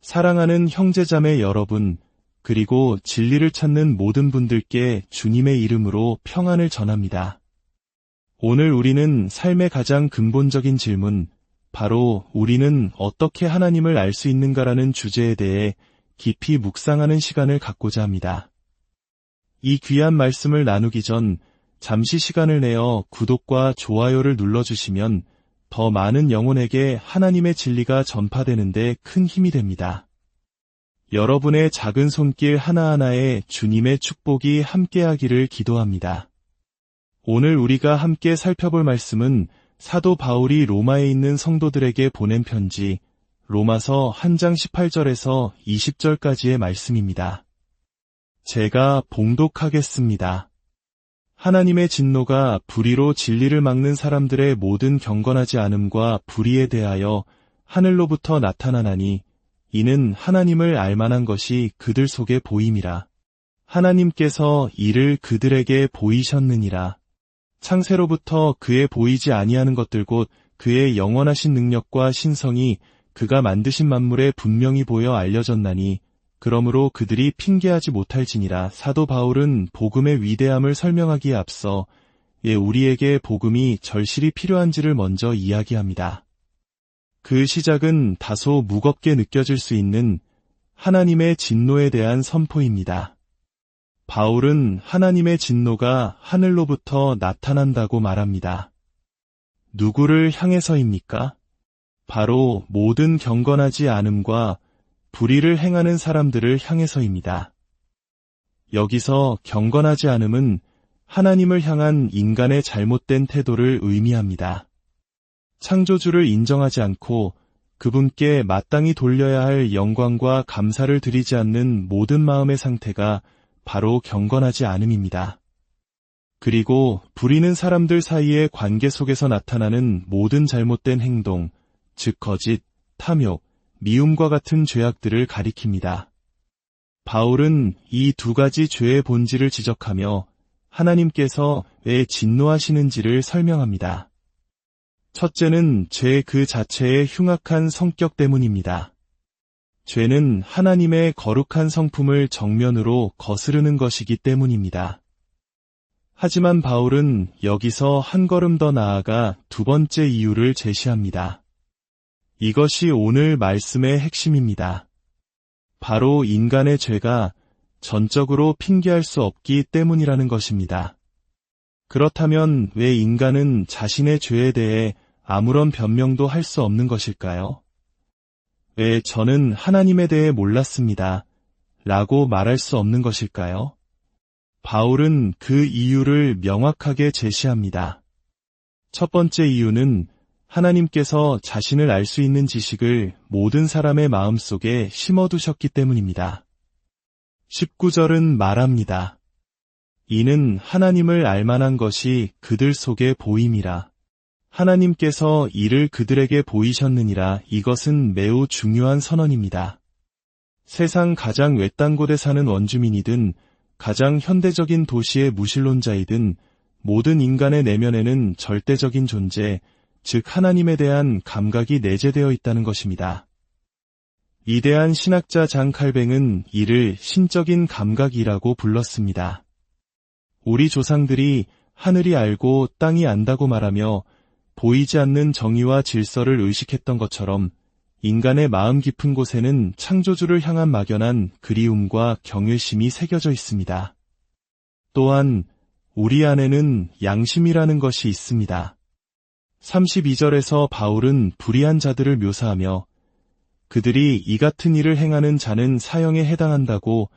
사랑하는 형제자매 여러분, 그리고 진리를 찾는 모든 분들께 주님의 이름으로 평안을 전합니다. 오늘 우리는 삶의 가장 근본적인 질문, 바로 우리는 어떻게 하나님을 알 수 있는가라는 주제에 대해 깊이 묵상하는 시간을 갖고자 합니다. 이 귀한 말씀을 나누기 전 잠시 시간을 내어 구독과 좋아요를 눌러주시면 더 많은 영혼에게 하나님의 진리가 전파되는 데 큰 힘이 됩니다. 여러분의 작은 손길 하나하나에 주님의 축복이 함께하기를 기도합니다. 오늘 우리가 함께 살펴볼 말씀은 사도 바울이 로마에 있는 성도들에게 보낸 편지 로마서 1장 18절에서 20절까지의 말씀입니다. 제가 봉독하겠습니다. 하나님의 진노가 불의로 진리를 막는 사람들의 모든 경건하지 않음과 불의에 대하여 하늘로부터 나타나나니 이는 하나님을 알만한 것이 그들 속에 보임이라. 하나님께서 이를 그들에게 보이셨느니라. 창세로부터 그의 보이지 아니하는 것들 곧 그의 영원하신 능력과 신성이 그가 만드신 만물에 분명히 보여 알려졌나니 그러므로 그들이 핑계하지 못할지니라. 사도 바울은 복음의 위대함을 설명하기에 앞서 우리에게 복음이 절실히 필요한지를 먼저 이야기합니다. 그 시작은 다소 무겁게 느껴질 수 있는 하나님의 진노에 대한 선포입니다. 바울은 하나님의 진노가 하늘로부터 나타난다고 말합니다. 누구를 향해서입니까? 바로 모든 경건하지 않음과 불의를 행하는 사람들을 향해서입니다. 여기서 경건하지 않음은 하나님을 향한 인간의 잘못된 태도를 의미합니다. 창조주를 인정하지 않고 그분께 마땅히 돌려야 할 영광과 감사를 드리지 않는 모든 마음의 상태가 바로 경건하지 않음입니다. 그리고 부리는 사람들 사이의 관계 속에서 나타나는 모든 잘못된 행동, 즉 거짓, 탐욕, 미움과 같은 죄악들을 가리킵니다. 바울은 이 두 가지 죄의 본질을 지적하며 하나님께서 왜 진노하시는지를 설명합니다. 첫째는 죄 그 자체의 흉악한 성격 때문입니다. 죄는 하나님의 거룩한 성품을 정면으로 거스르는 것이기 때문입니다. 하지만 바울은 여기서 한 걸음 더 나아가 두 번째 이유를 제시합니다. 이것이 오늘 말씀의 핵심입니다. 바로 인간의 죄가 전적으로 핑계할 수 없기 때문이라는 것입니다. 그렇다면 왜 인간은 자신의 죄에 대해 아무런 변명도 할 수 없는 것일까요? 왜 저는 하나님에 대해 몰랐습니다. 라고 말할 수 없는 것일까요? 바울은 그 이유를 명확하게 제시합니다. 첫 번째 이유는 하나님께서 자신을 알 수 있는 지식을 모든 사람의 마음속에 심어두셨기 때문입니다. 19절은 말합니다. 이는 하나님을 알만한 것이 그들 속에 보임이라. 하나님께서 이를 그들에게 보이셨느니라. 이것은 매우 중요한 선언입니다. 세상 가장 외딴 곳에 사는 원주민이든 가장 현대적인 도시의 무신론자이든 모든 인간의 내면에는 절대적인 존재, 즉 하나님에 대한 감각이 내재되어 있다는 것입니다. 위대한 신학자 장 칼뱅은 이를 신적인 감각이라고 불렀습니다. 우리 조상들이 하늘이 알고 땅이 안다고 말하며 보이지 않는 정의와 질서를 의식했던 것처럼 인간의 마음 깊은 곳에는 창조주를 향한 막연한 그리움과 경외심이 새겨져 있습니다. 또한 우리 안에는 양심이라는 것이 있습니다. 32절에서 바울은 불의한 자들을 묘사하며 그들이 이 같은 일을 행하는 자는 사형에 해당한다고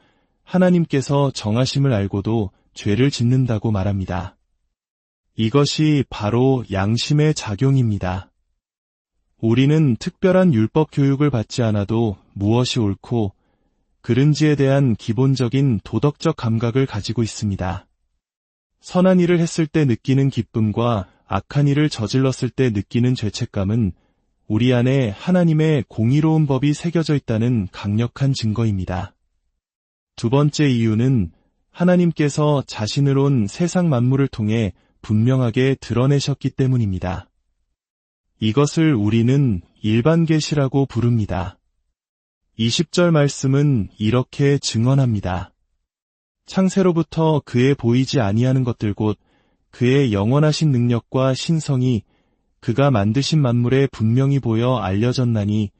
하나님께서 정하심을 알고도 죄를 짓는다고 말합니다. 이것이 바로 양심의 작용입니다. 우리는 특별한 율법 교육을 받지 않아도 무엇이 옳고 그른지에 대한 기본적인 도덕적 감각을 가지고 있습니다. 선한 일을 했을 때 느끼는 기쁨과 악한 일을 저질렀을 때 느끼는 죄책감은 우리 안에 하나님의 공의로운 법이 새겨져 있다는 강력한 증거입니다. 두 번째 이유는 하나님께서 자신을 온 세상 만물을 통해 분명하게 드러내셨기 때문입니다. 이것을 우리는 일반 계시라고 부릅니다. 20절 말씀은 이렇게 증언합니다. 창세로부터 그의 보이지 아니하는 것들 곧 그의 영원하신 능력과 신성이 그가 만드신 만물에 분명히 보여 알려졌나니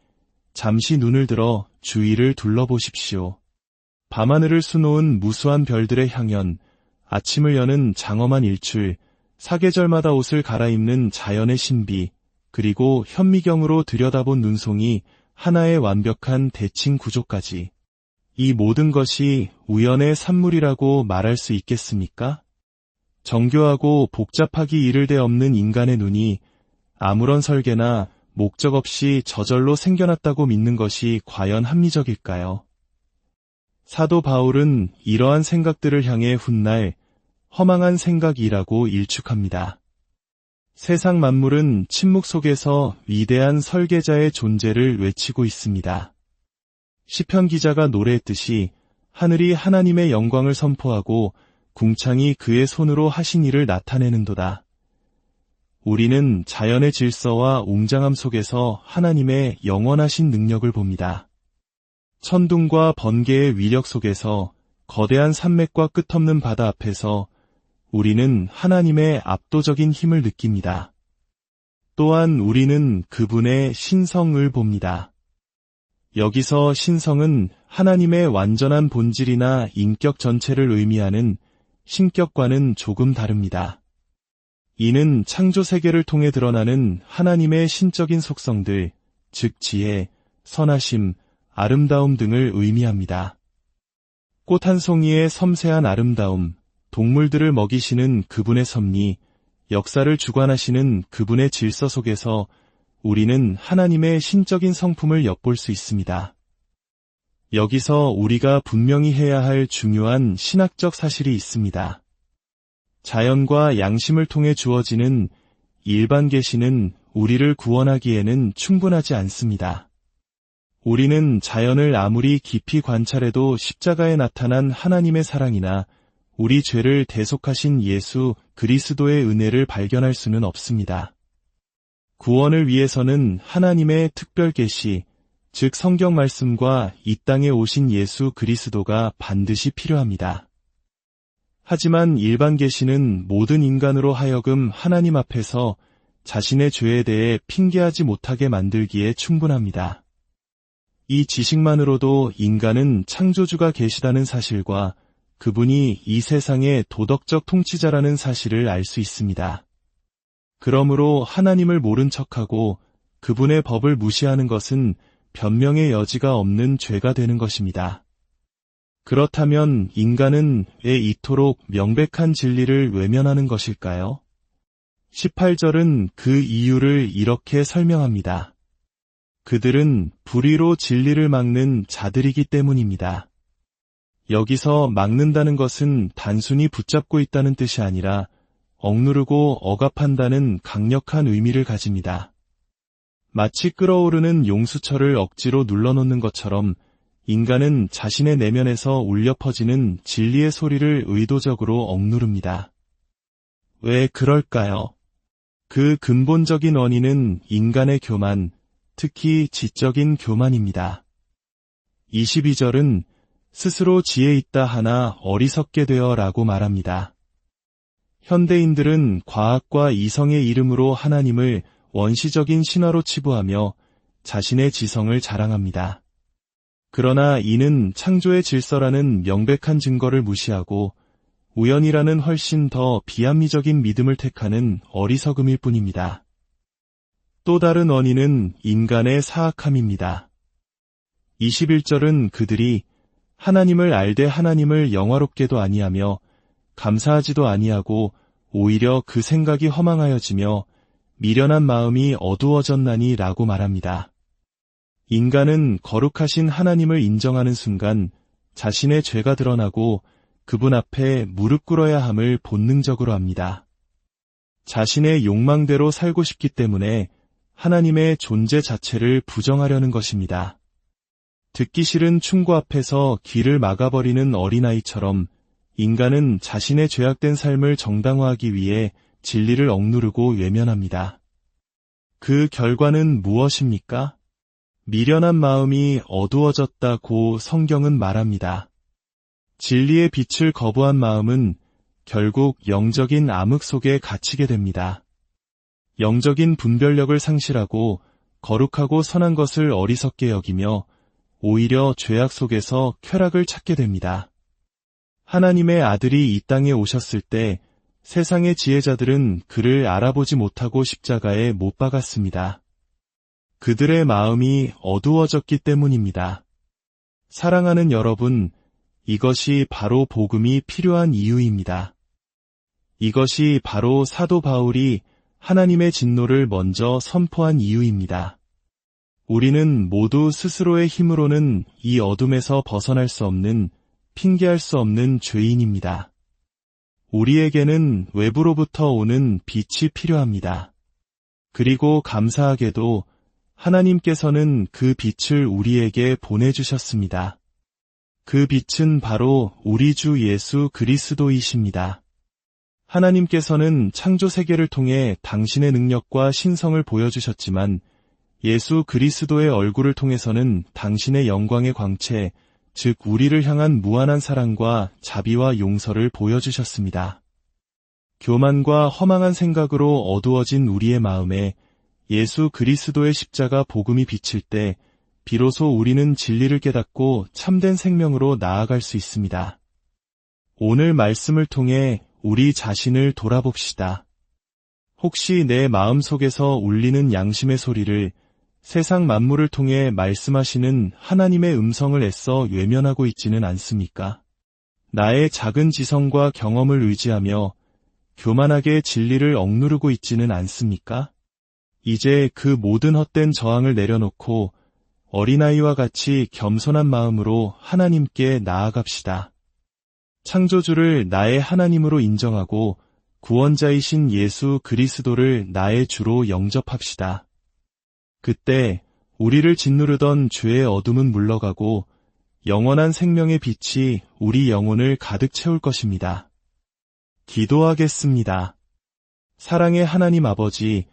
잠시 눈을 들어 주위를 둘러보십시오. 밤하늘을 수놓은 무수한 별들의 향연, 아침을 여는 장엄한 일출, 사계절마다 옷을 갈아입는 자연의 신비, 그리고 현미경으로 들여다본 눈송이 하나의 완벽한 대칭 구조까지. 이 모든 것이 우연의 산물이라고 말할 수 있겠습니까? 정교하고 복잡하기 이를 데 없는 인간의 눈이 아무런 설계나 목적 없이 저절로 생겨났다고 믿는 것이 과연 합리적일까요? 사도 바울은 이러한 생각들을 향해 훗날 허망한 생각이라고 일축합니다. 세상 만물은 침묵 속에서 위대한 설계자의 존재를 외치고 있습니다. 시편 기자가 노래했듯이 하늘이 하나님의 영광을 선포하고 궁창이 그의 손으로 하신 일을 나타내는도다. 우리는 자연의 질서와 웅장함 속에서 하나님의 영원하신 능력을 봅니다. 천둥과 번개의 위력 속에서 거대한 산맥과 끝없는 바다 앞에서 우리는 하나님의 압도적인 힘을 느낍니다. 또한 우리는 그분의 신성을 봅니다. 여기서 신성은 하나님의 완전한 본질이나 인격 전체를 의미하는 신격과는 조금 다릅니다. 이는 창조 세계를 통해 드러나는 하나님의 신적인 속성들, 즉 지혜, 선하심, 아름다움 등을 의미합니다. 꽃 한 송이의 섬세한 아름다움, 동물들을 먹이시는 그분의 섭리, 역사를 주관하시는 그분의 질서 속에서 우리는 하나님의 신적인 성품을 엿볼 수 있습니다. 여기서 우리가 분명히 해야 할 중요한 신학적 사실이 있습니다. 자연과 양심을 통해 주어지는 일반 계시는 우리를 구원하기에는 충분하지 않습니다. 우리는 자연을 아무리 깊이 관찰해도 십자가에 나타난 하나님의 사랑이나 우리 죄를 대속하신 예수 그리스도의 은혜를 발견할 수는 없습니다. 구원을 위해서는 하나님의 특별 계시, 즉 성경 말씀과 이 땅에 오신 예수 그리스도가 반드시 필요합니다. 하지만 일반 계시는 모든 인간으로 하여금 하나님 앞에서 자신의 죄에 대해 핑계하지 못하게 만들기에 충분합니다. 이 지식만으로도 인간은 창조주가 계시다는 사실과 그분이 이 세상의 도덕적 통치자라는 사실을 알 수 있습니다. 그러므로 하나님을 모른 척하고 그분의 법을 무시하는 것은 변명의 여지가 없는 죄가 되는 것입니다. 그렇다면 인간은 왜 이토록 명백한 진리를 외면하는 것일까요? 18절은 그 이유를 이렇게 설명합니다. 그들은 불의로 진리를 막는 자들이기 때문입니다. 여기서 막는다는 것은 단순히 붙잡고 있다는 뜻이 아니라 억누르고 억압한다는 강력한 의미를 가집니다. 마치 끓어오르는 용수철을 억지로 눌러놓는 것처럼 인간은 자신의 내면에서 울려 퍼지는 진리의 소리를 의도적으로 억누릅니다. 왜 그럴까요? 그 근본적인 원인은 인간의 교만, 특히 지적인 교만입니다. 22절은 스스로 지혜 있다 하나 어리석게 되어 라고 말합니다. 현대인들은 과학과 이성의 이름으로 하나님을 원시적인 신화로 치부하며 자신의 지성을 자랑합니다. 그러나 이는 창조의 질서라는 명백한 증거를 무시하고 우연이라는 훨씬 더 비합리적인 믿음을 택하는 어리석음일 뿐입니다. 또 다른 원인은 인간의 사악함입니다. 21절은 그들이 하나님을 알되 하나님을 영화롭게도 아니하며 감사하지도 아니하고 오히려 그 생각이 허망하여지며 미련한 마음이 어두워졌나니 라고 말합니다. 인간은 거룩하신 하나님을 인정하는 순간 자신의 죄가 드러나고 그분 앞에 무릎 꿇어야 함을 본능적으로 합니다. 자신의 욕망대로 살고 싶기 때문에 하나님의 존재 자체를 부정하려는 것입니다. 듣기 싫은 충고 앞에서 귀를 막아버리는 어린아이처럼 인간은 자신의 죄악된 삶을 정당화하기 위해 진리를 억누르고 외면합니다. 그 결과는 무엇입니까? 미련한 마음이 어두워졌다고 성경은 말합니다. 진리의 빛을 거부한 마음은 결국 영적인 암흑 속에 갇히게 됩니다. 영적인 분별력을 상실하고 거룩하고 선한 것을 어리석게 여기며 오히려 죄악 속에서 쾌락을 찾게 됩니다. 하나님의 아들이 이 땅에 오셨을 때 세상의 지혜자들은 그를 알아보지 못하고 십자가에 못 박았습니다. 그들의 마음이 어두워졌기 때문입니다. 사랑하는 여러분, 이것이 바로 복음이 필요한 이유입니다. 이것이 바로 사도 바울이 하나님의 진노를 먼저 선포한 이유입니다. 우리는 모두 스스로의 힘으로는 이 어둠에서 벗어날 수 없는, 핑계할 수 없는 죄인입니다. 우리에게는 외부로부터 오는 빛이 필요합니다. 그리고 감사하게도 하나님께서는 그 빛을 우리에게 보내주셨습니다. 그 빛은 바로 우리 주 예수 그리스도이십니다. 하나님께서는 창조 세계를 통해 당신의 능력과 신성을 보여주셨지만 예수 그리스도의 얼굴을 통해서는 당신의 영광의 광채, 즉 우리를 향한 무한한 사랑과 자비와 용서를 보여주셨습니다. 교만과 허망한 생각으로 어두워진 우리의 마음에 예수 그리스도의 십자가 복음이 비칠 때 비로소 우리는 진리를 깨닫고 참된 생명으로 나아갈 수 있습니다. 오늘 말씀을 통해 우리 자신을 돌아봅시다. 혹시 내 마음속에서 울리는 양심의 소리를 세상 만물을 통해 말씀하시는 하나님의 음성을 애써 외면하고 있지는 않습니까? 나의 작은 지성과 경험을 의지하며 교만하게 진리를 억누르고 있지는 않습니까? 이제 그 모든 헛된 저항을 내려놓고 어린아이와 같이 겸손한 마음으로 하나님께 나아갑시다. 창조주를 나의 하나님으로 인정하고 구원자이신 예수 그리스도를 나의 주로 영접합시다. 그때 우리를 짓누르던 죄의 어둠은 물러가고 영원한 생명의 빛이 우리 영혼을 가득 채울 것입니다. 기도하겠습니다. 사랑의 하나님 아버지,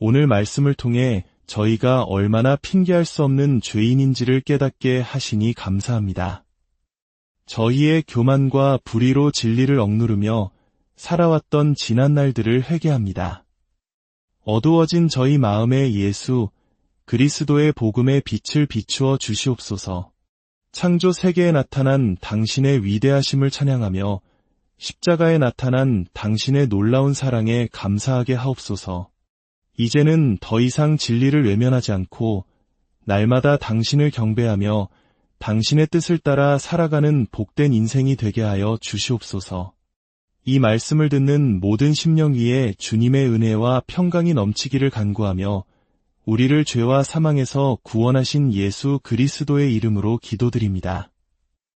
오늘 말씀을 통해 저희가 얼마나 핑계할 수 없는 죄인인지를 깨닫게 하시니 감사합니다. 저희의 교만과 불의로 진리를 억누르며 살아왔던 지난 날들을 회개합니다. 어두워진 저희 마음에 예수 그리스도의 복음의 빛을 비추어 주시옵소서. 창조 세계에 나타난 당신의 위대하심을 찬양하며 십자가에 나타난 당신의 놀라운 사랑에 감사하게 하옵소서. 이제는 더 이상 진리를 외면하지 않고 날마다 당신을 경배하며 당신의 뜻을 따라 살아가는 복된 인생이 되게 하여 주시옵소서. 이 말씀을 듣는 모든 심령 위에 주님의 은혜와 평강이 넘치기를 간구하며 우리를 죄와 사망에서 구원하신 예수 그리스도의 이름으로 기도드립니다.